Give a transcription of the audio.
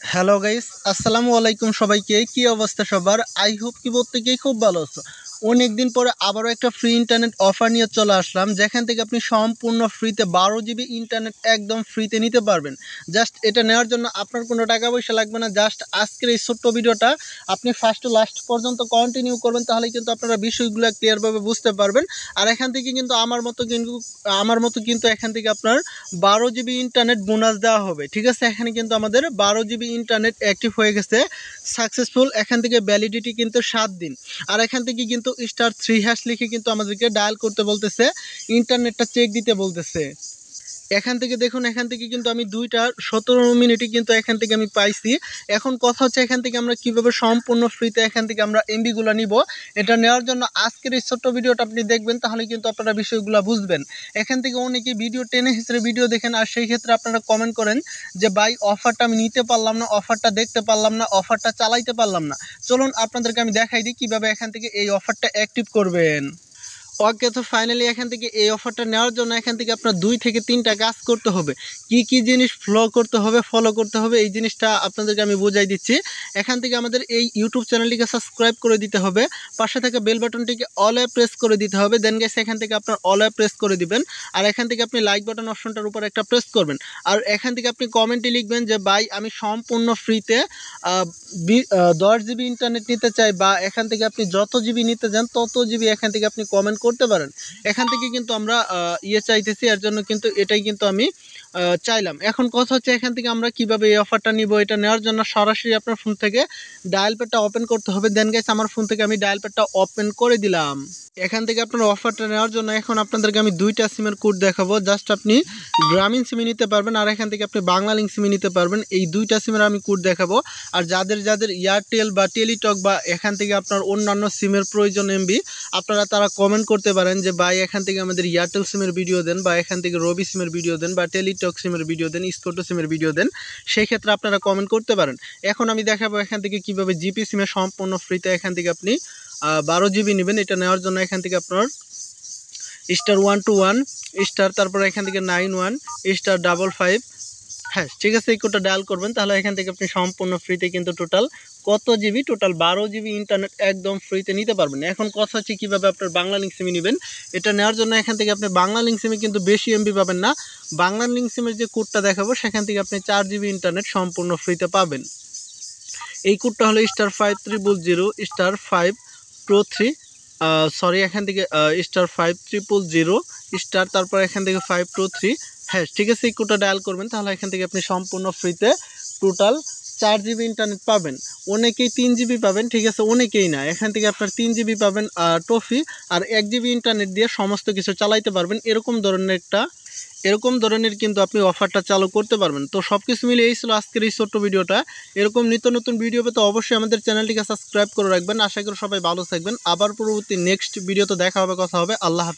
Hello guys, আসসালামু আলাইকুম সবাইকে। কি অবস্থা সবার? আই হোপ কি প্রত্যেকেই খুব ভালো আছো। অনেক দিন পরে আবারও একটা ফ্রি ইন্টারনেট অফার নিয়ে চলে আসলাম, যেখান থেকে আপনি সম্পূর্ণ ফ্রিতে 12 জিবি ইন্টারনেট একদম ফ্রিতে নিতে পারবেন। জাস্ট এটা নেওয়ার জন্য আপনার কোনো টাকা পয়সা লাগবে না। জাস্ট আজকের এই ছোট্ট ভিডিওটা আপনি ফার্স্ট টু লাস্ট পর্যন্ত কন্টিনিউ করবেন, তাহলে কিন্তু আপনারা বিষয়গুলো ক্লিয়ারভাবে বুঝতে পারবেন। আর এখান থেকে কিন্তু আমার মতো কিন্তু এখান থেকে আপনার 12 জিবি ইন্টারনেট বোনাস দেওয়া হবে। ঠিক আছে, এখানে কিন্তু আমাদের 12 জিবি ইন্টারনেট অ্যাক্টিভ হয়ে গেছে সাকসেসফুল। এখান থেকে ভ্যালিডিটি কিন্তু 7 দিন। আর এখান থেকে কিন্তু *3# লিখে কিন্তু আমাদেরকে ডায়াল করতে বলতেছে, ইন্টারনেটটা চেক দিতে বলতেছে। এখান থেকে দেখুন, এখান থেকে কিন্তু আমি 2টা 17 মিনিটে কিন্তু এখান থেকে আমি পাইছি। এখন কথা হচ্ছে এখান থেকে আমরা কিভাবে সম্পূর্ণ ফ্রিতে এখান থেকে আমরা এমবিগুলো নিব। এটা নেওয়ার জন্য আজকের এই ছোট্ট ভিডিওটা আপনি দেখবেন, তাহলে কিন্তু আপনারা বিষয়গুলো বুঝবেন। এখান থেকে অনেকেই ভিডিও টেনে হিসেবে ভিডিও দেখেন, আর সেই ক্ষেত্রে আপনারা কমেন্ট করেন যে ভাই অফারটা আমি নিতে পারলাম না, অফারটা দেখতে পারলাম না, অফারটা চালাইতে পারলাম না। চলুন আপনাদেরকে আমি দেখাই দিই কীভাবে এখান থেকে এই অফারটা অ্যাক্টিভ করবেন। ওকে, তো ফাইনালি এখান থেকে এই অফারটা নেওয়ার জন্য এখান থেকে আপনার 2 থেকে 3টা কাজ করতে হবে। কি জিনিস ফলো করতে হবে এই জিনিসটা আপনাদেরকে আমি বুঝাই দিচ্ছি। এখান থেকে আমাদের এই ইউটিউব চ্যানেলটিকে সাবস্ক্রাইব করে দিতে হবে, পাশে থাকা বেল বাটনটিকে অলে প্রেস করে দিতে হবে। দেন গাইস এখান থেকে আপনার অলে প্রেস করে দিবেন, আর এখান থেকে আপনি লাইক বাটন অপশনটার উপর একটা প্রেস করবেন। আর এখান থেকে আপনি কমেন্টে লিখবেন যে ভাই আমি সম্পূর্ণ ফ্রিতে 10 জিবি ইন্টারনেট নিতে চাই, বা এখান থেকে আপনি যত জিবি নিতে চান তত জিবি এখান থেকে আপনি কমেন্ট করতে পারেন। এখান থেকে কিন্তু আমরা চাইতেছি, এর জন্য কিন্তু এটাই কিন্তু আমি চাইলাম। এখন কথা হচ্ছে এখান থেকে আমরা কিভাবে এই অফারটা নিব। এটা নেওয়ার জন্য সরাসরি আপনার ফোন থেকে ডায়াল প্যাডটা ওপেন করতে হবে। দেন গাইস আমার ফোন থেকে আমি ডায়াল প্যাডটা ওপেন করে দিলাম। এখান থেকে আপনার অফারটা নেওয়ার জন্য এখন আপনাদেরকে আমি 2টা সিমের কোড দেখাবো। জাস্ট আপনি গ্রামীণ সিমে নিতে পারবেন, আর এখান থেকে আপনি বাংলা লিঙ্ক সিমে নিতে পারবেন। এই 2টা সিমের আমি কোড দেখাবো। আর যাদের এয়ারটেল বা টেলিটক বা এখান থেকে আপনার অন্যান্য সিমের প্রয়োজন এমবি, আপনারা তারা কমেন্ট করতে পারেন যে ভাই এখান থেকে আমাদের এয়ারটেল সিমের ভিডিও দেন, বা এখান থেকে রবি সিমের ভিডিও দেন, বা টেলিটক সিমের ভিডিও দেন, স্কোটো সিমের ভিডিও দেন। সেই ক্ষেত্রে আপনারা কমেন্ট করতে পারেন। এখন আমি দেখাবো এখান থেকে কিভাবে জিপি সিমে সম্পূর্ণ ফ্রিতে এখান থেকে আপনি 12 জিবি নেবেন। এটা নেওয়ার জন্য এখান থেকে আপনার *121 তারপরে এখান থেকে 91 *55। হ্যাঁ ঠিক আছে, এই কোডটা ডায়াল করবেন, তাহলে এখান থেকে আপনি সম্পূর্ণ ফ্রিতে কিন্তু টোটাল কত জিবি, টোটাল 12 জিবি ইন্টারনেট একদম ফ্রিতে নিতে পারবেন। এখন কথা হচ্ছে কীভাবে আপনার বাংলা লিঙ্ক সিমে নেবেন। এটা নেওয়ার জন্য এখান থেকে আপনি বাংলা লিঙ্ক সিমে কিন্তু বেশি এমবি পাবেন না। বাংলা লিঙ্ক সিমের যে কোডটা দেখাবো সেখান থেকে আপনি 4 জিবি ইন্টারনেট সম্পূর্ণ ফ্রিতে পাবেন। এই কোডটা হলো *5000 *523 সরি, এখান থেকে *5000 তারপর এখান থেকে 523। হ্যাঁ ঠিক আছে, এই কোডটা ডায়াল করবেন, তাহলে এখান থেকে আপনি সম্পূর্ণ ফ্রিতে টোটাল 4 জিবি ইন্টারনেট পাবেন। অনেকেই 3 জিবি পাবেন, ঠিক আছে, অনেকেই না। এখান থেকে আপনার 3 জিবি পাবেন টফি, আর 1 জিবি ইন্টারনেট দিয়ে সমস্ত কিছু চালাইতে পারবেন। এরকম ধরনের কিন্তু আপনি অফারটা চালু করতে পারবেন। তো সব কিছু মিলে এই ছিল আজকের এই ছোট্ট ভিডিওটা। এরকম নিত্য নতুন ভিডিও পেতে অবশ্যই আমাদের চ্যানেলটিকে সাবস্ক্রাইব করে রাখবেন। আশা করি সবাই ভালো থাকবেন। আবার পরবর্তী নেক্সট ভিডিওতে দেখা হবে, কথা হবে। আল্লাহ হাফেজ।